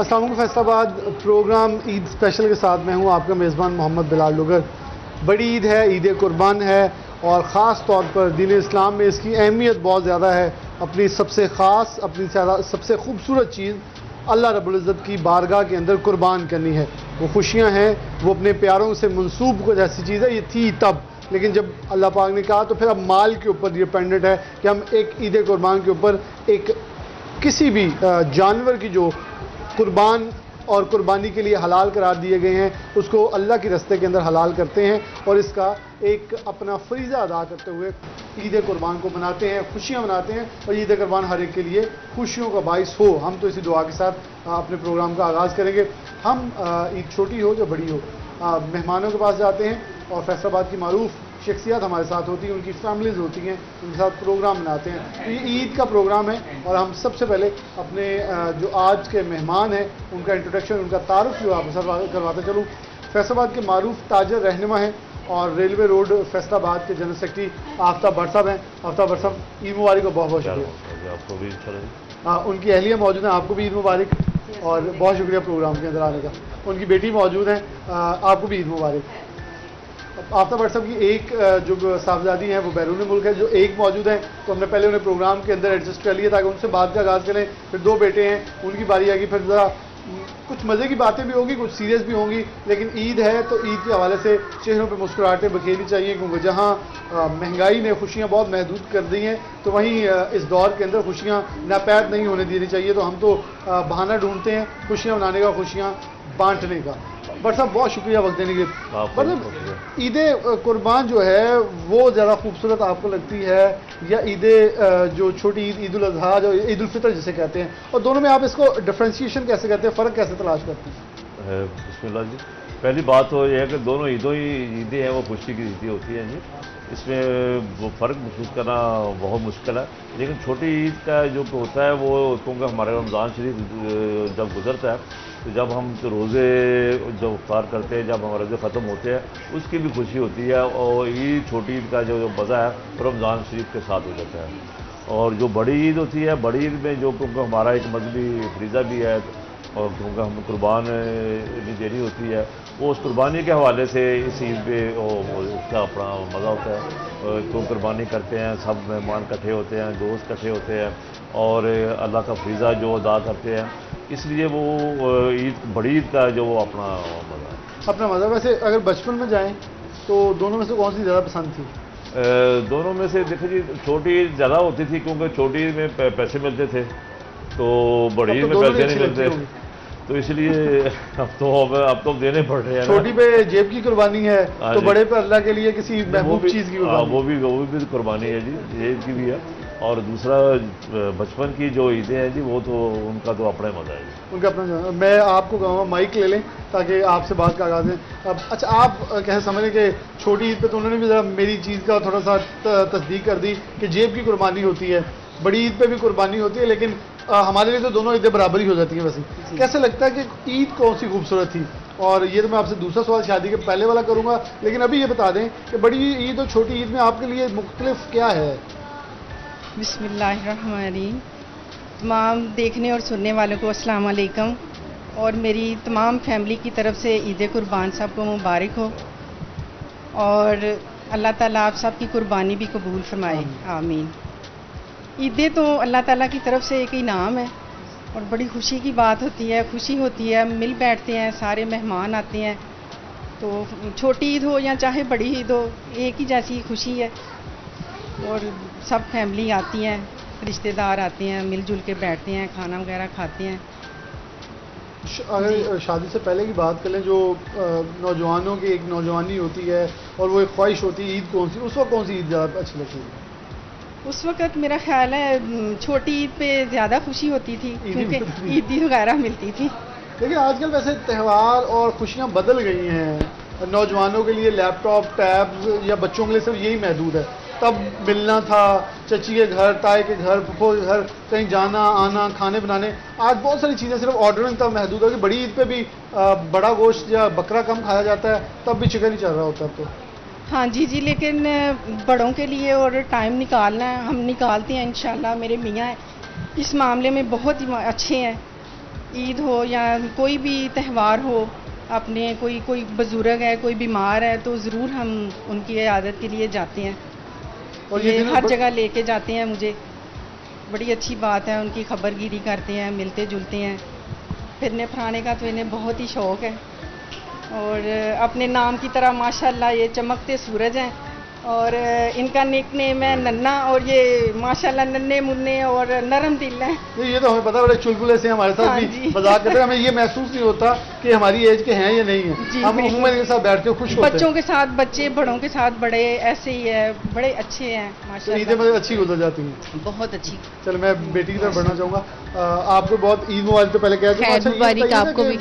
السلام علیکم فیصل آباد پروگرام عید اسپیشل کے ساتھ میں ہوں آپ کا میزبان محمد بلال لغر. بڑی عید ہے, عید قربان ہے, اور خاص طور پر دین اسلام میں اس کی اہمیت بہت زیادہ ہے. اپنی سب سے خاص, اپنی سب سے خوبصورت چیز اللہ رب العزت کی بارگاہ کے اندر قربان کرنی ہے. وہ خوشیاں ہیں, وہ اپنے پیاروں سے منسوب کو جیسی چیز ہے. یہ تھی تب, لیکن جب اللہ پاک نے کہا تو پھر اب مال کے اوپر ڈیپینڈنٹ ہے کہ ہم ایک عید قربان کے اوپر ایک کسی بھی جانور کی جو قربان اور قربانی کے لیے حلال قرار دیے گئے ہیں اس کو اللہ کے راستے کے اندر حلال کرتے ہیں, اور اس کا ایک اپنا فریضہ ادا کرتے ہوئے عید قربان کو مناتے ہیں, خوشیاں مناتے ہیں. اور عید قربان ہر ایک کے لیے خوشیوں کا باعث ہو. ہم تو اسی دعا کے ساتھ اپنے پروگرام کا آغاز کریں گے. ہم عید چھوٹی ہو یا بڑی ہو مہمانوں کے پاس جاتے ہیں, اور فیصل آباد کی معروف شخصیات ہمارے ساتھ ہوتی ہیں, ان کی فیملیز ہوتی ہیں, ان کے ساتھ پروگرام مناتے ہیں. تو یہ عید کا پروگرام ہے, اور ہم سب سے پہلے اپنے جو آج کے مہمان ہیں ان کا انٹروڈکشن, ان کا تعارف جو آپ سے کرواتے چلوں. فیصل آباد کے معروف تاجر رہنما ہیں اور ریلوے روڈ فیصل آباد کے جنرل سیکرٹری آفتاب بٹ صاحب ہیں. آفتاب بٹ صاحب, عید مبارک کو بہت بہت شکریہ. آپ کو بھی ان کی اہلیہ موجود ہیں, آپ کو بھی عید مبارک, اور بہت شکریہ پروگرام کے اندر آنے کا. ان کی بیٹی موجود ہیں, آپ کو بھی عید مبارک. آفتاب بٹ صاحب کی ایک جو صاحبزادی ہیں وہ بیرون ملک ہے, جو ایک موجود ہیں, تو ہم نے پہلے انہیں پروگرام کے اندر ایڈجسٹ کر لیا تاکہ ان سے بات کا آغاز کریں. پھر دو بیٹے ہیں, ان کی باری آئے گی, پھر ذرا کچھ مزے کی باتیں بھی ہوں گی, کچھ سیریس بھی ہوں گی. لیکن عید ہے تو عید کے حوالے سے چہروں پہ مسکراہٹیں بکھیرنی چاہیے, کیونکہ جہاں مہنگائی نے خوشیاں بہت محدود کر دی ہیں تو وہیں اس دور کے اندر خوشیاں ناپید نہیں ہونے دینی چاہیے. تو ہم تو بہانہ ڈھونڈتے ہیں خوشیاں منانے کا, خوشیاں بانٹنے کا. بٹ صاحب بہت شکریہ وقت دینے کے. مطلب عید قربان جو ہے وہ زیادہ خوبصورت آپ کو لگتی ہے, یا عید جو چھوٹی عید, عید الاضحیٰ جو عید الفطر جسے کہتے ہیں, اور دونوں میں آپ اس کو ڈفرینسیشن کیسے کرتے ہیں, فرق کیسے تلاش کرتے ہیں؟ بسم اللہ جی. پہلی بات تو یہ ہے کہ دونوں عیدیں ہیں وہ خوشی کی عیدیں ہوتی ہیں جی. اس میں وہ فرق محسوس کرنا بہت مشکل ہے. لیکن چھوٹی عید کا جو ہوتا ہے وہ کیونکہ ہمارے رمضان شریف جب گزرتا ہے تو جب ہم روزے جب افطار کرتے ہیں, جب ہمارے روزے ختم ہوتے ہیں, اس کی بھی خوشی ہوتی ہے. اور عید چھوٹی عید کا جو مزہ ہے وہ رمضان شریف کے ساتھ ہو جاتا ہے. اور جو بڑی عید ہوتی ہے, بڑی عید میں جو کیونکہ ہمارا ایک مذہبی فریضہ بھی ہے, اور کیونکہ ہم قربان دینی ہوتی ہے, وہ اس قربانی کے حوالے سے اس عید پہ اس کا اپنا مزہ ہوتا ہے. تو قربانی کرتے ہیں, سب مہمان اکٹھے ہوتے ہیں, دوست اکٹھے ہوتے ہیں, اور اللہ کا فریضہ جو ادا کرتے ہیں. اس لیے وہ عید بڑی عید کا جو وہ اپنا مزہ ہے, اپنا مزہ. ویسے اگر بچپن میں جائیں تو دونوں میں سے کون سی زیادہ پسند تھی؟ دونوں میں سے دیکھیں جی, چھوٹی عید زیادہ ہوتی تھی کیونکہ چھوٹی عید میں پیسے ملتے تھے, تو بڑی عید میں پیسے نہیں ملتے, تو اس لیے اب تو دینے پڑ رہے ہیں. چھوٹی پہ جیب کی قربانی ہے تو بڑے پہ اللہ کے لیے کسی محبوب چیز کی قربانی. وہ بھی قربانی ہے جی, جیب کی بھی ہے. اور دوسرا بچپن کی جو عیدیں ہیں جی, وہ تو ان کا تو اپنا مزہ ہے جی. ان کا اپنا. میں آپ کو کہوں گا مائک لے لیں تاکہ آپ سے بات کا آغاز ہے. اچھا, آپ کیسے سمجھیں کہ چھوٹی عید پہ تو انہوں نے بھی ذرا میری چیز کا تھوڑا سا تصدیق کر دی کہ جیب کی قربانی ہوتی ہے, بڑی عید پہ بھی قربانی ہوتی ہے, لیکن ہمارے لیے تو دونوں عیدیں برابر ہی ہو جاتی ہیں. ویسے کیسے لگتا ہے کہ عید کون سی خوبصورت تھی؟ اور یہ تو میں آپ سے دوسرا سوال شادی کے پہلے والا کروں گا, لیکن ابھی یہ بتا دیں کہ بڑی عید اور چھوٹی عید میں آپ کے لیے مختلف کیا ہے؟ بسم اللہ الرحمن الرحیم. تمام دیکھنے اور سننے والوں کو السلام علیکم, اور میری تمام فیملی کی طرف سے عید قربان صاحب کو مبارک ہو, اور اللہ تعالیٰ آپ سب کی قربانی بھی قبول فرمائے, آمین. عیدیں تو اللہ تعالیٰ کی طرف سے ایک انعام ہے, اور بڑی خوشی کی بات ہوتی ہے, خوشی ہوتی ہے, مل بیٹھتے ہیں, سارے مہمان آتے ہیں. تو چھوٹی عید ہو یا چاہے بڑی عید ہو, ایک ہی جیسی خوشی ہے, اور سب فیملی آتی ہیں, رشتہ دار آتے ہیں, مل جل کے بیٹھتے ہیں, کھانا وغیرہ کھاتے ہیں. اگر شادی سے پہلے کی بات کریں, جو نوجوانوں کی ایک نوجوانی ہوتی ہے اور وہ ایک خواہش ہوتی ہے عید کون سی, اس وقت کون سی عید زیادہ اچھی لگتی ہے؟ اس وقت میرا خیال ہے چھوٹی عید پہ زیادہ خوشی ہوتی تھی, کیونکہ عیدی وغیرہ ملتی تھی. لیکن آج کل ویسے تہوار اور خوشیاں بدل گئی ہیں. نوجوانوں کے لیے لیپ ٹاپ, ٹیبز, یا بچوں کے لیے صرف یہی محدود ہے. تب ملنا تھا چچی کے گھر, تائی کے گھر, پھپھو کے گھر, کہیں جانا آنا, کھانے بنانے. آج بہت ساری چیزیں صرف آرڈرنگ تک محدود ہے. کہ بڑی عید پہ بھی بڑا گوشت یا بکرا کم کھایا جاتا ہے, تب بھی چکن ہی چل رہا ہوتا ہے. اب تو ہاں جی, لیکن بڑوں کے لیے اور ٹائم نکالنا ہے, ہم نکالتے ہیں انشاءاللہ. میرے میاں اس معاملے میں بہت ہی اچھے ہیں, عید ہو یا کوئی بھی تہوار ہو، اپنے کوئی بزرگ ہے، کوئی بیمار ہے، تو ضرور ہم ان کی عیادت کے لیے جاتے ہیں، اور یہ دن ہر جگہ لے کے جاتے ہیں مجھے. بڑی اچھی بات ہے، ان کی خبر گیری کرتے ہیں، ملتے جلتے ہیں. پھرنے پھرانے کا تو انہیں بہت ہی شوق ہے، اور اپنے نام کی طرح ماشاءاللہ یہ چمکتے سورج ہیں، اور ان کا نک نیم ہے ننا، اور یہ ماشاءاللہ ننے منے اور نرم دل ہیں. نہیں، یہ تو ہمیں پتا، بڑے چلبلے سے ہمارے ساتھ ہاں بھی جی. مذاق کرتے ہیں. ہمیں یہ محسوس نہیں ہوتا کہ ہماری ایج کے ہیں یا نہیں ہیں. جی، ہم بالکل. عموماً ان کے ساتھ بیٹھتے ہیں، خوش ہوتے بچوں ہیں. کے ساتھ بچے، بڑوں کے ساتھ بڑے، ایسے ہی ہے، بڑے اچھے ہیں تو ماشاءاللہ. عیدیں مجھے اچھی گزر جاتی ہیں. بہت اچھی. چل میں بیٹی کی طرف بڑھنا چاہوں گا. آپ کو بہت عید مبارک تو پہلے کہہ دوں. خیر اچھا، یہ مبارک بتائیے نا آپ کو کہ بھی.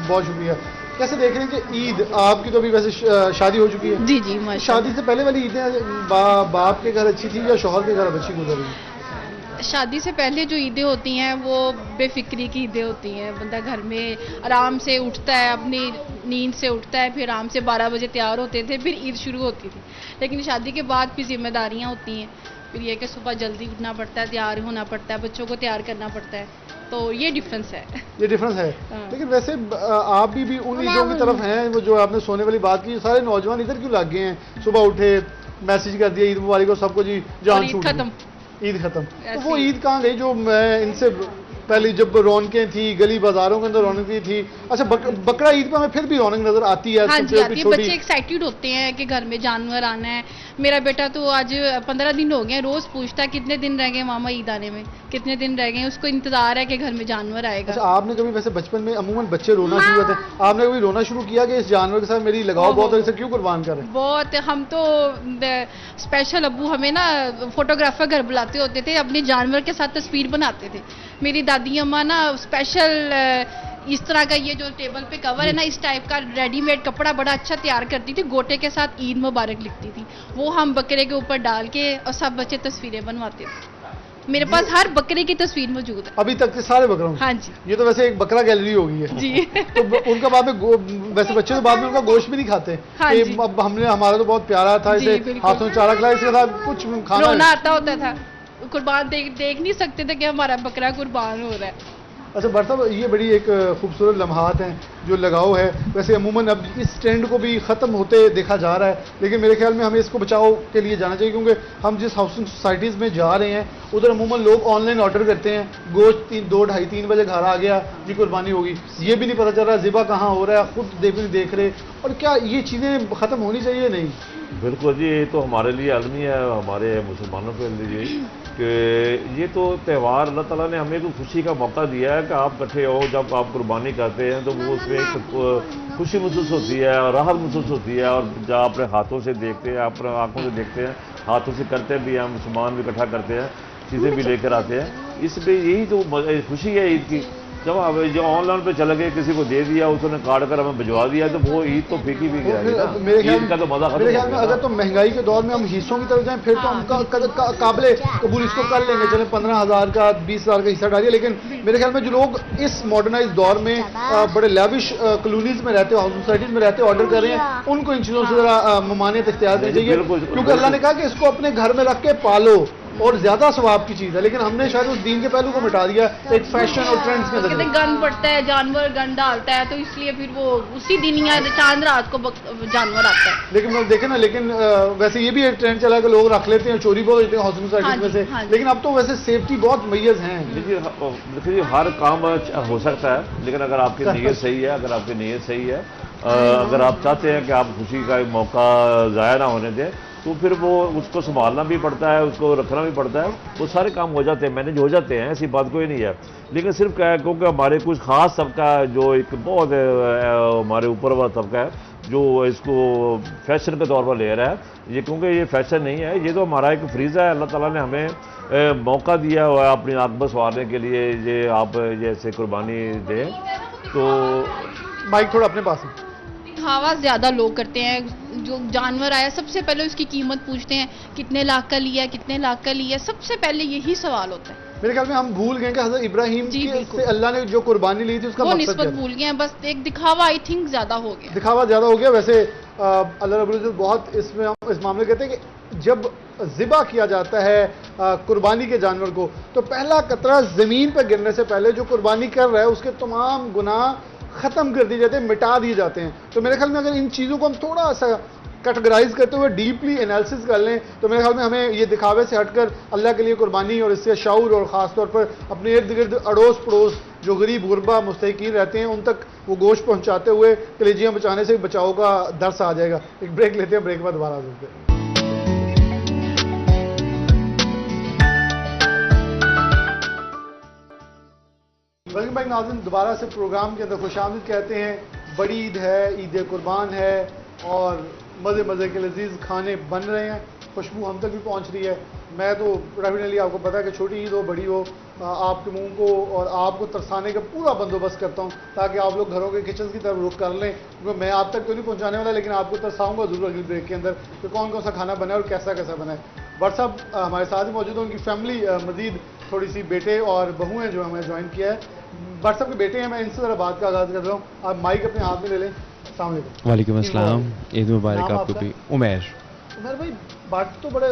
بہت شکریہ. کیسے دیکھ رہے ہیں کہ عید آپ کی تو ابھی ویسے شادی ہو چکی ہے؟ جی جی ماشاء شادی سے پہلے والی عیدیں باپ کے گھر اچھی تھی یا شوہر کے گھر اب اچھی گزر رہی ہیں؟ شادی سے پہلے جو عیدیں ہوتی ہیں وہ بے فکری کی عیدیں ہوتی ہیں. بندہ گھر میں آرام سے اٹھتا ہے، اپنی نیند سے اٹھتا ہے، پھر آرام سے 12 بجے تیار ہوتے تھے، پھر عید شروع ہوتی تھی. لیکن شادی کے بعد بھی ذمہ داریاں ہوتی ہیں، پھر یہ کہ صبح جلدی اٹھنا پڑتا ہے، تیار ہونا پڑتا ہے، بچوں کو تیار کرنا پڑتا ہے. تو یہ ڈفرینس ہے. یہ ڈفرنس ہے. ہاں. لیکن ویسے آپ بھی ان عیدوں کی طرف ہیں وہ جو آپ نے سونے والی بات کی. سارے نوجوان ادھر کیوں لگ گئے ہیں؟ صبح اٹھے، میسج کر دیا عید مبارک، اور سب کو جی اور جان عید چھوٹ ختم. عید ختم. تو ایسے وہ ہی. عید کہاں گئی جو میں ان سے پہلے جب رونقیں تھی، گلی بازاروں کے اندر رونقیں تھی؟ اچھا، بقرہ عید پہ ہمیں پھر بھی رونق نظر آتی ہے. ہاں سب جی سے آتی ہے. چھوٹی- بچے ایکسائٹیڈ ہوتے ہیں کہ گھر میں جانور آنا ہے. میرا بیٹا تو آج 15 دن ہو گئے ہیں، روز پوچھتا ہے کتنے دن رہ گئے ماما عید آنے میں، کتنے دن رہ گئے ہیں. اس کو انتظار ہے کہ گھر میں جانور آئے اچھا، گا. آپ نے کبھی ویسے بچپن میں عموماً بچے رونا شروع ہوتے ہیں، آپ نے کبھی رونا شروع کیا کہ اس جانور کے ساتھ میری لگاؤ بہت ہے، اسے کیوں قربان کریں؟ بہت. ہم تو اسپیشل ابو ہمیں نا فوٹوگرافر گھر بلاتے ہوتے تھے، اپنے جانور کے ساتھ تصویر بناتے تھے. میری دادی اماں نا اسپیشل اس طرح کا یہ جو ٹیبل پہ کور ہے نا، اس ٹائپ کا ریڈی میڈ کپڑا بڑا اچھا تیار کرتی تھی، گوٹے کے ساتھ عید مبارک لکھتی تھی. وہ ہم بکرے کے اوپر ڈال کے اور سب بچے تصویریں بنواتے تھے. میرے پاس ہر بکرے کی تصویر موجود ہے. ابھی تک کے سارے بکروں؟ ہاں جی. یہ تو ویسے ایک بکرا گیلری ہو گئی ہے. جی. تو ان کا بعد میں ویسے بچے تو بعد میں ان کا گوشت بھی نہیں کھاتے. ہاں کہ جی. اب ہمارا تو بہت پیارا تھا، جی، اسے بالکل. ہاتھوں چارہ کھلایا، اس کے ساتھ کچھ کھانا رونا ہے. آتا ہوتا تھا. قربان دیکھ نہیں سکتے تھے کہ ہمارا بکرا قربان ہو رہا ہے. اچھا برتب، یہ بڑی ایک خوبصورت لمحات ہیں جو لگاؤ ہے. ویسے عموماً اب اس ٹرینڈ کو بھی ختم ہوتے دیکھا جا رہا ہے، لیکن میرے خیال میں ہمیں اس کو بچاؤ کے لیے جانا چاہیے، کیونکہ ہم جس ہاؤسنگ سوسائٹیز میں جا رہے ہیں ادھر عموماً لوگ آن لائن آرڈر کرتے ہیں. گوشت 2, 2:30, 3 بجے گھر آ گیا جی، قربانی ہوگی. یہ بھی نہیں پتہ چل رہا ذبح کہاں ہو رہا ہے، خود دیکھ رہے. اور کیا یہ چیزیں ختم ہونی چاہیے؟ نہیں. بالکل جی، یہ تو ہمارے لیے عالمی ہے، ہمارے مسلمانوں کے لیے کہ یہ تو تہوار اللہ تعالیٰ نے ہمیں تو خوشی کا موقع دیا ہے کہ آپ اکٹھے ہو. جب آپ قربانی کرتے ہیں تو وہ اس میں ایک خوشی محسوس ہوتی ہے اور راحت محسوس ہوتی ہے. اور جب اپنے ہاتھوں سے دیکھتے ہیں، اپنے آنکھوں سے دیکھتے ہیں، ہاتھوں سے کرتے بھی ہیں، مسلمان بھی اکٹھا کرتے ہیں، چیزیں بھی لے کر آتے ہیں. اس پہ یہی تو خوشی ہے عید کی. جب اب جو آن لائن پہ چلے گئے، کسی کو دے دیا، اس نے کاٹ کر ہمیں بھجوا دیا، تو وہ عید تو پھیکی بھی گیا نا. عید کا تو مزہ ختم میرے ہو خیال میں گیا. اگر تو مہنگائی کے دور میں ہم حصوں کی طرف جائیں پھر تو ہم قابل قبول اس کو کر لیں گے، چلیں 15,000 کا 20,000 کا حصہ ڈالیے. لیکن میرے خیال میں جو لوگ اس ماڈرنائز دور میں بڑے لیوش کلونیز میں رہتے، ہاؤس سوسائٹیز میں رہتے، آرڈر کر رہے ہیں، ان کو ان چیزوں سے ذرا ممانعت اختیار کرنی چاہیے، کیونکہ اللہ نے کہا کہ اس کو اپنے گھر میں رکھ کے پالو اور زیادہ ثواب کی چیز ہے. لیکن ہم نے شاید اس دین کے پہلو کو مٹا دیا ایک فیشن اور ٹرینڈز کے کہتے اندر. ہیں گند پڑتا ہے، جانور گند ڈالتا ہے، تو اس لیے پھر وہ اسی دن یا چاند رات کو جانور آتا ہے. لیکن دیکھیں نا، لیکن ویسے یہ بھی ایک ٹرینڈ چلا ہے کہ لوگ رکھ لیتے ہیں، چوری بہت ہوتی ہے ہاؤسنگ سوسائٹیز میں سے. ہاں جی. لیکن اب تو ویسے سیفٹی بہت میسر ہیں. دیکھیے ہر کام ہو سکتا ہے، لیکن اگر آپ کی نیت صحیح ہے، اگر آپ کی نیت صحیح ہے، اگر آپ چاہتے ہیں کہ آپ خوشی کا ایک موقع ضائع نہ ہونے دیں، تو پھر وہ اس کو سنبھالنا بھی پڑتا ہے، اس کو رکھنا بھی پڑتا ہے. وہ سارے کام ہو جاتے ہیں، مینیج ہو جاتے ہیں، ایسی بات کوئی نہیں ہے. لیکن صرف کیا ہے، کیونکہ ہمارے کچھ خاص طبقہ ہے جو ایک بہت ہمارے اوپر والا طبقہ ہے جو اس کو فیشن کے طور پر لے رہا ہے. یہ کیونکہ یہ فیشن نہیں ہے، یہ تو ہمارا ایک فریضہ ہے. اللہ تعالیٰ نے ہمیں موقع دیا ہوا ہے اپنی عاقبت سنوارنے کے لیے. یہ آپ جیسے قربانی دیں تو مائک تھوڑا اپنے پاس ہے. دکھاوا زیادہ لوگ کرتے ہیں. جو جانور آیا سب سے پہلے اس کی قیمت پوچھتے ہیں، کتنے لاکھ کا لیا، کتنے لاکھ کا لیا. سب سے پہلے یہی سوال ہوتا ہے. میرے خیال میں ہم بھول گئے کہ حضرت ابراہیم جی، بالکل. سے اللہ نے جو قربانی لی تھی اس کا وہ مقصد نسبت کیا تھا. بھول گئے ہیں. بس ایک دکھاوا آئی تھنک زیادہ ہو گیا. دکھاوا زیادہ ہو گیا. ویسے اللہ رب العزت بہت اس میں اس معاملے کہتے ہیں کہ جب ذبح کیا جاتا ہے قربانی کے جانور کو تو پہلا قطرہ زمین پہ گرنے سے پہلے جو قربانی کر رہا ہے اس کے تمام گناہ ختم کر دیے جاتے ہیں, مٹا دیے جاتے ہیں. تو میرے خیال میں اگر ان چیزوں کو ہم تھوڑا سا کیٹیگرائز کرتے ہوئے ڈیپلی انالیسس کر لیں تو میرے خیال میں ہمیں یہ دکھاوے سے ہٹ کر اللہ کے لیے قربانی اور اس سے شعور اور خاص طور پر اپنے ارد گرد اڑوس پڑوس جو غریب غربا مستحقین رہتے ہیں ان تک وہ گوشت پہنچاتے ہوئے کلیجیاں بچانے سے بچاؤ کا درس آ جائے گا. ایک بریک لیتے ہیں, بریک بعد دوبارہ آ جاتے ہیں. ویلکم بیک ناظرین, دوبارہ سے پروگرام کے اندر خوش آمدید کہتے ہیں. بڑی عید ہے, عید قربان ہے اور مزے مزے کے لذیذ کھانے بن رہے ہیں, خوشبو ہم تک بھی پہنچ رہی ہے. میں تو ڈیفینیٹلی آپ کو پتا ہے کہ چھوٹی عید ہو بڑی ہو آپ کے منہ کو اور آپ کو ترسانے کا پورا بندوبست کرتا ہوں تاکہ آپ لوگ گھروں کے کچن کی طرف رخ کر لیں, کیونکہ میں آپ تک تو نہیں پہنچانے والا لیکن آپ کو ترساؤں گا ضرور اگلی بریک کے اندر کہ کون کون سا کھانا بنا ہے اور کیسا کیسا بنا ہے. بٹ صاحب ہمارے ساتھ ہی موجود ہیں, ان کی فیملی مزید تھوڑی سی بیٹے اور بہو ہیں جو ہمیں جوائن کیا ہے. بٹ صاحب کے بیٹے ہیں, میں ان سے ذرا بات کا آغاز کر رہا ہوں. آپ مائک اپنے ہاتھ میں لے لیں. السلام علیکم. وعلیکم السلام, عید مبارک آپ کو بھی. عمیر. عمیر بھائی, بٹ تو بڑے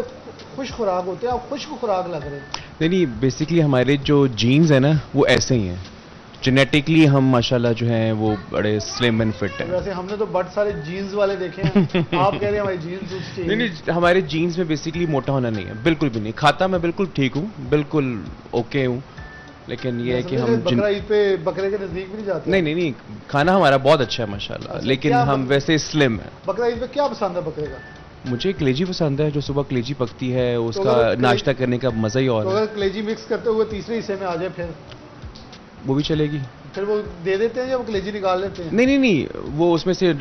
خوش خوراک ہوتے ہیں, آپ خوش خوراک لگ رہے ہیں. نہیں, بیسیکلی ہمارے جو جینز ہیں نا وہ ایسے ہی ہیں, جینیٹکلی ہم ماشاءاللہ جو ہیں وہ بڑے سلم اینڈ فٹ ہیں. ویسے ہم نے تو بٹ سارے جینز والے دیکھے ہیں, آپ کہہ رہے ہیں ہماری جینز. نہیں, ہمارے جینز میں بیسیکلی موٹا ہونا نہیں ہے, بالکل بھی نہیں. کھاتا میں بالکل ٹھیک ہوں, بالکل اوکے ہوں, لیکن یہ ہے کہ ہم بقرہ عید پہ بکرے کے نزدیک بھی نہیں جاتے. نہیں, کھانا ہمارا بہت اچھا ہے ماشاءاللہ, لیکن ہم ویسے سلم ہیں. بقرہ عید پہ کیا پسند ہے بکرے کا؟ مجھے کلیجی پسند ہے, جو صبح کلیجی پکتی ہے اس کا ناشتہ کرنے کا مزہ ہی اور ہے. اگر کلیجی مکس کرتے ہوئے تیسرے حصے میں آ جائے پھر وہ بھی چلے گی. پھر وہ دے دیتے ہیں یا وہ کلیجی نکال لیتے ہیں؟ نہیں, وہ اس میں سے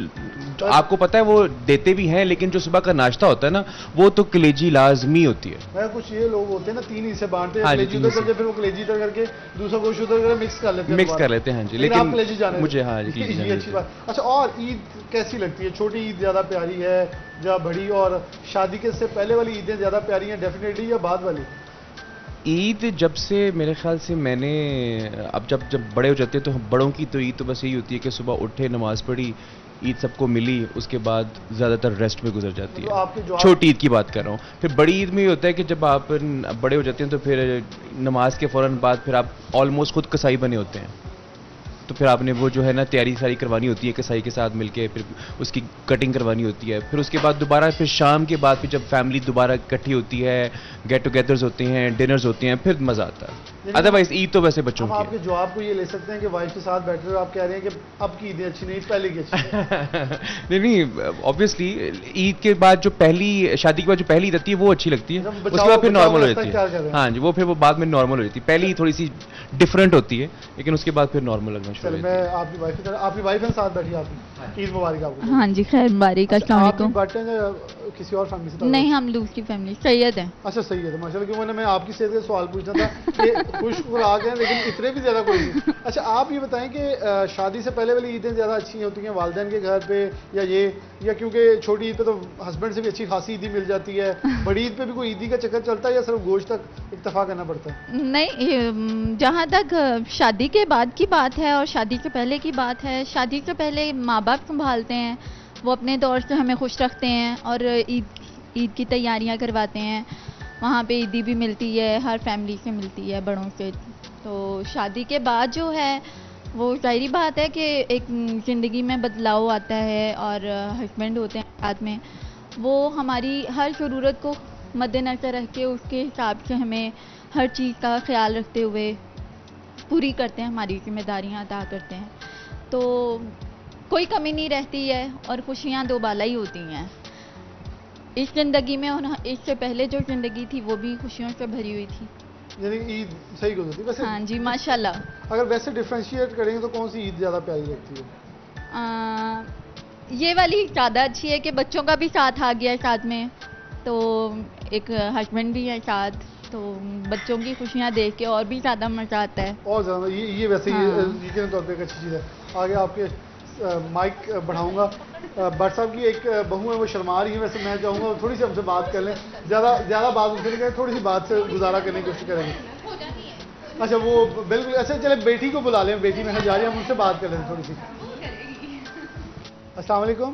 آپ کو پتا ہے وہ دیتے بھی ہیں, لیکن جو صبح کا ناشتہ ہوتا ہے نا وہ تو کلیجی لازمی ہوتی ہے. میں کچھ یہ لوگ ہوتے ہیں نا 3 حصے بانٹتے ہیں, کلیجی ادھر کر کے پھر وہ کلیجی ادھر کر کے دوسرا گوشت ادھر کر کے مکس کر لیتے ہیں. ہاں جی, لیکن کلیجی جانے مجھے ہاں جی اچھی بات. اچھا, اور عید کیسی لگتی ہے؟ چھوٹی عید زیادہ پیاری ہے یا بڑی, اور شادی کے سے پہلے والی عیدیں زیادہ پیاری ہیں ڈیفینیٹلی یا بعد والی؟ عید جب سے میرے خیال سے میں نے اب جب بڑے ہو جاتے ہیں تو بڑوں کی تو عید تو بس یہی ہوتی ہے کہ صبح اٹھے, نماز پڑھی, عید سب کو ملی, اس کے بعد زیادہ تر ریسٹ میں گزر جاتی ہے. چھوٹی عید کی بات کر رہا ہوں. پھر بڑی عید میں یہ ہوتا ہے کہ جب آپ بڑے ہو جاتے ہیں تو پھر نماز کے فوراً بعد پھر آپ آلموسٹ خود کسائی بنے ہوتے ہیں, تو پھر آپ نے وہ جو ہے نا تیاری ساری کروانی ہوتی ہے کسائی کے ساتھ مل کے, پھر اس کی کٹنگ کروانی ہوتی ہے. پھر اس کے بعد دوبارہ پھر شام کے بعد پھر جب فیملی دوبارہ اکٹھی ہوتی ہے, گیٹ ٹوگیدرز ہوتے ہیں, ڈنرز ہوتے ہیں, پھر مزہ آتا ہے. ادروائز عید تو ویسے بچوں کی. آپ کے جواب کو یہ لے سکتے ہیں کہ وائف کے ساتھ بیٹھے ہوئے آپ کہہ رہے ہیں کہ اب کی عیدیں اچھی نہیں, پہلے کی اچھی. نہیں, آبویسلی عید کے بعد جو پہلی شادی کے بعد جو پہلی عید آتی ہے وہ اچھی لگتی ہے, اس کے بعد پھر نارمل ہو جاتی ہے. ہاں جی, وہ پھر وہ بعد میں نارمل ہو جاتی ہے. پہلی تھوڑی سی ڈفرینٹ ہوتی ہے لیکن اس کے بعد پھر نارمل لگنا شروع ہوتا ہے. میں آپ کی وائف کی طرح, آپ کی وائف کے ساتھ بیٹھی, آپ عید مبارک آپ کو. ہاں جی, خیر مبارک. السلام علیکم. بیٹھے ہیں کسی اور فیملی سے؟ نہیں, ہم دوسری فیملی سید ہیں. اچھا, صحیح ہے ماشاء اللہ. کیوں میں آپ کی صحت کا سوال پوچھنا تھا کہ خوش خوراک ہیں لیکن اتنے بھی زیادہ کوئی نہیں. اچھا, آپ یہ بتائیں کہ شادی سے پہلے والی عیدیں زیادہ اچھی ہوتی ہیں والدین کے گھر پہ یا کیونکہ چھوٹی عید پہ تو ہسبینڈ سے بھی اچھی خاصی عیدی مل جاتی ہے, بڑی عید پہ بھی کوئی عیدی کا چکر چلتا ہے یا صرف گوشت تک اکتفا کرنا پڑتا ہے؟ نہیں, جہاں تک شادی کے بعد کی بات ہے اور شادی سے پہلے کی بات ہے, شادی سے پہلے ماں باپ سنبھالتے ہیں, وہ اپنے طور سے ہمیں خوش رکھتے ہیں اور عید کی تیاریاں کرواتے ہیں. وہاں پہ عیدی بھی ملتی ہے, ہر فیملی سے ملتی ہے, بڑوں سے. تو شادی کے بعد جو ہے وہ ظاہری بات ہے کہ ایک زندگی میں بدلاؤ آتا ہے اور ہسبینڈ ہوتے ہیں ساتھ میں, وہ ہماری ہر ضرورت کو مد نظر رکھ کے اس کے حساب سے ہمیں ہر چیز کا خیال رکھتے ہوئے پوری کرتے ہیں, ہماری ذمہ داریاں ادا کرتے ہیں. تو کوئی کمی نہیں رہتی ہے اور خوشیاں دوبالا ہی ہوتی ہیں اس زندگی میں, اور اس سے پہلے جو زندگی تھی وہ بھی خوشیوں سے بھری ہوئی تھی. یعنی عید صحیح گزرتی ہے ویسے؟ ہاں جی, ماشاءاللہ. اگر ویسے ڈفرینشیٹ کریں تو کون سی عید زیادہ پیاری لگتی ہے؟ یہ والی زیادہ اچھی ہے کہ بچوں کا بھی ساتھ آ گیا ہے ساتھ میں, تو ایک ہسبینڈ بھی ہے ساتھ, تو بچوں کی خوشیاں دیکھ کے اور بھی زیادہ مزہ آتا ہے. اور زیادہ یہ ویسے یقینی طور پہ ایک اچھی چیز ہے. آگے آپ کے مائک بڑھاؤں گا. بٹ صاحب کی ایک بہو ہے, وہ شرما رہی ہے, ویسے میں چاہوں گا تھوڑی سی ہم سے بات کر لیں. زیادہ بات ان سے نہیں کریں, تھوڑی سی بات سے گزارا کرنے کی کوشش کریں گے. اچھا, وہ بالکل. اچھا چلے بیٹی کو بلا لیں, بیٹی میں جا رہی ہے, ہم ان سے بات کر لیں تھوڑی سی. السلام علیکم.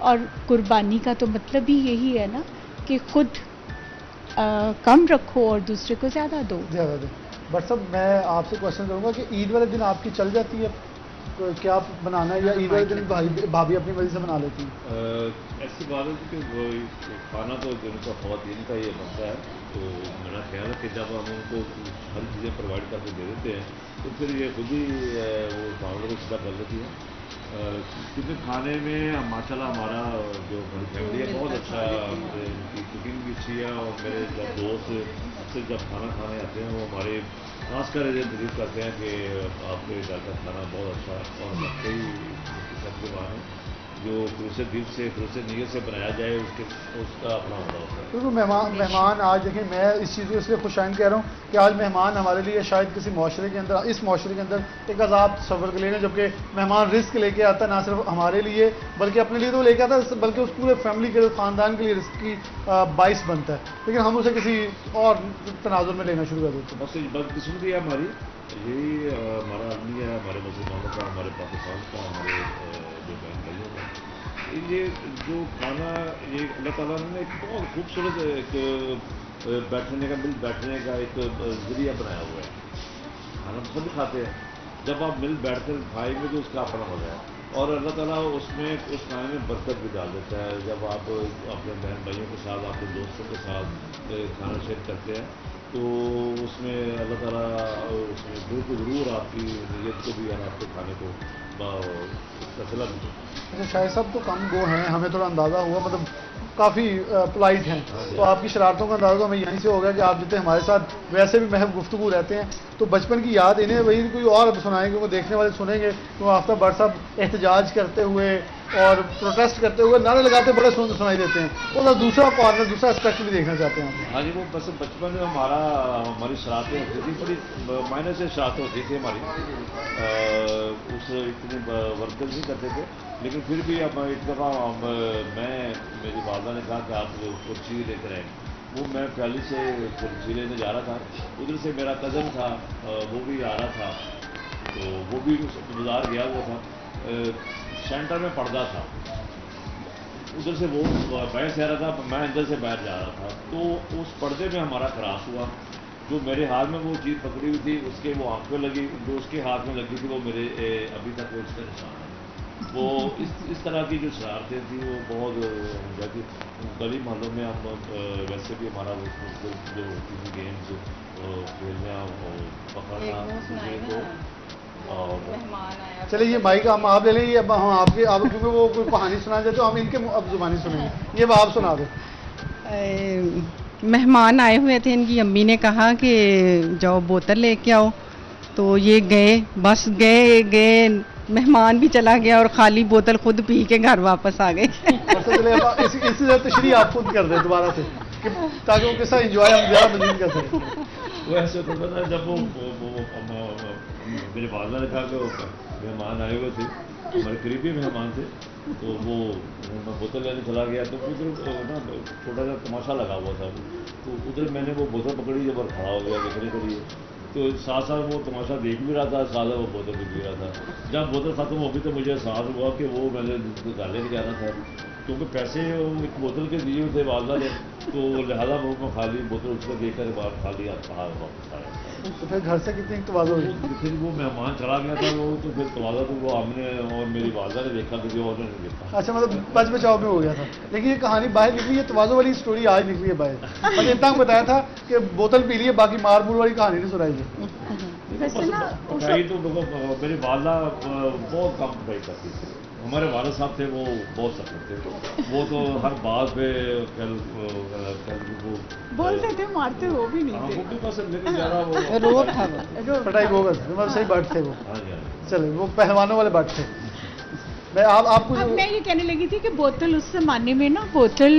اور قربانی کا تو مطلب ہی یہی ہے نا کہ خود کم رکھو اور دوسرے کو زیادہ دو. زیادہ دیں. بٹ صاحب میں آپ سے کوشچن کروں گا کہ عید والے دن آپ کی چل جاتی ہے کیا بنانا ہے, یا عید والے دن بھابھی اپنی مرضی سے بنا لیتی ہیں؟ ایسی بات ہے کہ وہ کھانا تو دن کا خواتین کا یہ بنتا ہے, تو میرا خیال ہے کہ جب ہم ان کو ہر چیزیں پرووائڈ کر کے دے دیتے ہیں تو پھر یہ خود ہی وہ معاملے کو سیدھا کر لیتی ہے. کیونکہ کھانے میں ماشاء اللہ ہمارا جو میری فیملی ہے بہت اچھا, ان کی کوکنگ بھی اچھی ہے, اور میرے جب دوست اکثر جب کھانا کھانے آتے ہیں وہ ہمارے خاص کر تعریف کرتے ہیں کہ آپ کے گھر کا کھانا بہت اچھا ہے, اور کئی سب کے بعد جو خلوص دل سے خلوص نیت سے بنایا جائے اس کا اپنا ہوتا ہے. بالکل. مہمان آج دیکھیں, میں اس چیز کو اس لیے خوش آئند کہہ رہا ہوں کہ آج مہمان ہمارے لیے شاید کسی معاشرے کے اندر, اس معاشرے کے اندر ایک عذاب سفر کے لیے, جبکہ مہمان رزق لے کے آتا ہے نہ صرف ہمارے لیے بلکہ اپنے لیے تو لے کے آتا ہے بلکہ اس پورے فیملی کے خاندان کے لیے رزق کی باعث بنتا ہے, لیکن ہم اسے کسی اور تناظر میں لینا شروع کر دیتے ہیں. بس بدقسمتی ہے ہماری, یہی ہمارا آدمی ہے, ہمارے مسلمانوں کا, ہمارے پاکستان کا, ہمارے جو بہن بھائیوں کا. یہ جو کھانا یہ اللہ تعالیٰ نے ایک بہت خوبصورت ایک بیٹھنے کا مل بیٹھنے کا ایک ذریعہ بنایا ہوا ہے. کھانا سب کھاتے ہیں, جب آپ مل بیٹھ کر کھائیں گے تو اس کا اپنا ہو جائے, اور اللہ تعالیٰ اس میں اس کھانے میں برکت بھی ڈال دیتا ہے. جب آپ اپنے بہن بھائیوں کے ساتھ اپنے دوستوں کے ساتھ کھانا شیئر کرتے ہیں تو اس میں اللہ تعالیٰ اس میں بالکل ضرور آپ کی نیت کو بھی اور آپ کے کھانے کو فیصلہ بھی. اچھا شاہد صاحب تو کم گو ہیں, ہمیں تھوڑا اندازہ ہوا, مطلب کافی پولائٹ ہیں, تو آپ کی شرارتوں کا اندازہ تو ہمیں یہیں سے ہوگا کہ آپ جتنے ہمارے ساتھ ویسے بھی محب گفتگو رہتے ہیں, تو بچپن کی یاد انہیں وہی کوئی اور سنائیں گے, وہ دیکھنے والے سنیں گے تو آفتہ بٹ صاحب احتجاج کرتے ہوئے اور پروٹیسٹ کرتے ہوئے نعرے لگاتے بڑے سنائی دیتے ہیں, وہ دوسرا کارنر دوسرا اسپیکٹ بھی دیکھنا چاہتے ہیں. ہاں جی, وہ بس بچپن میں ہماری شرارتیں ہوتی تھیں, بڑی معنی سے شرارتیں ہوتی تھی ہماری, اس اتنے ورکر نہیں کرتے تھے, لیکن پھر بھی اب ایک دفعہ میری والدہ نے کہا کہ آپ کرسی لے کر آئیں. وہ میں پہلے سے کرسی لینے جا رہا تھا, ادھر سے میرا کزن تھا وہ بھی آ رہا تھا, تو وہ بھی بازار گیا ہوا تھا, سینٹر میں پردہ تھا, ادھر سے وہ باہر سے آ رہا تھا, میں اندر سے باہر جا رہا تھا, تو اس پردے میں ہمارا کراس ہوا. جو میرے ہاتھ میں وہ چیز پکڑی ہوئی تھی اس کے وہ آنکھ پہ لگی, جو اس کے ہاتھ میں لگی تھی وہ میرے ابھی تک وہ اس کا نشان ہے. وہ اس طرح کی جو شرارتیں تھیں وہ بہت جاتی. گلی محلوں میں ہم ویسے بھی ہمارا جو کسی گیمز کھیلنا پکڑنا کو, اور چلیے یہ مائک ہم آپ لے لیں, یہ ہم آپ کے آپ کیونکہ وہ کوئی کہانی سنا جائے تو ہم ان کے اب زبانی سنیں گے, یہ آپ سنا دیں. مہمان آئے ہوئے تھے, ان کی امی نے کہا کہ جاؤ بوتل لے کے آؤ, تو یہ گئے, بس گئے مہمان بھی چلا گیا اور خالی بوتل خود پی کے گھر واپس آ گئے. اسی سے تشریح آپ خود کر دیں دوبارہ سے تاکہ وہ کس طرح انجوائے ہم زیادہ مزید کر سکیں. وہ ایسے ہوتا تھا جب وہ میرے والدہ نے کہا کہ وہ مہمان آئے ہوئے تھے, ہمارے قریبی مہمان تھے, تو وہ میں بوتل لینے چلا گیا, تو ادھر نا چھوٹا سا تماشا لگا ہوا تھا, تو ادھر میں نے وہ بوتل پکڑی جب اور کھڑا ہو گیا دیکھنے کے لیے, تو ساتھ ساتھ وہ تماشا دیکھ بھی رہا تھا, ساتھ وہ بوتل بھی پی رہا تھا. جب بوتل ختم ہو گئی تو مجھے احساس ہوا کہ وہ میں نے ڈالے نہیں جانا تھا, کیونکہ پیسے ایک بوتل کے دیے ہوئے تھے والدہ نے, تو لہٰذا وہ میں خالی بوتل اس کو دیکھ کر باہر خالی باہر واپس آیا. تو پھر گھر سے کتنی تواضع ہوئی؟ پھر وہ مہمان چلا گیا تھا, وہ تو پھر تواضع تو وہ ہم نے اور میری والدہ نے دیکھا, کسی اور نے نہیں دیکھا. اچھا, مطلب بچ بچاؤ میں ہو گیا تھا, لیکن یہ کہانی باہر نکلی ہے, تواضع والی اسٹوری آج نکلی ہے باہر. میں نے اتنا بتایا تھا کہ بوتل پی لی ہے, باقی مار مور والی کہانی نہیں سنائی ہے. پٹائی تو میری والدہ بہت کم پٹائی کرتی تھی. ہمارے والد صاحب تھے وہ بہت سخت تھے, وہ تو ہر بات پہ بولتے تھے, مارتے وہ بھی نہیں تھے, لیکن زیادہ وہ پٹائی وہ صحیح بٹ تھے وہ. ہاں جی, چلے وہ پہلوانوں والے بٹ تھے. میں آپ کو اب میں یہ کہنے لگی تھی کہ بوتل اس زمانے میں نا بوتل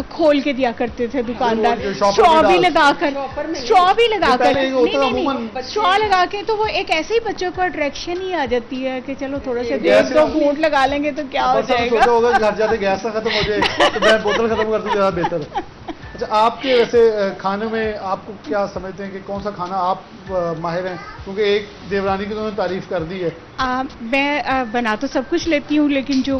کھول کے دیا کرتے تھے دکاندار, اسٹرا بھی لگا کر اسٹرا لگا کے, تو وہ ایک ایسے ہی بچوں کو اٹریکشن ہی آ جاتی ہے کہ چلو تھوڑا سا دو گھونٹ لگا لیں گے تو کیا ہو جائے گا. ہوگا گھر جاتے گیس نہ ختم ہو جائے تو میں بوتل ختم کرتی زیادہ بہتر ہے. اچھا, آپ کے ویسے کھانے میں آپ کو کیا سمجھتے ہیں کہ کون سا کھانا آپ ماہر ہیں, کیونکہ ایک دیورانی کی تو انہوں نے تعریف کر دی ہے. میں بنا تو سب کچھ لیتی ہوں, لیکن جو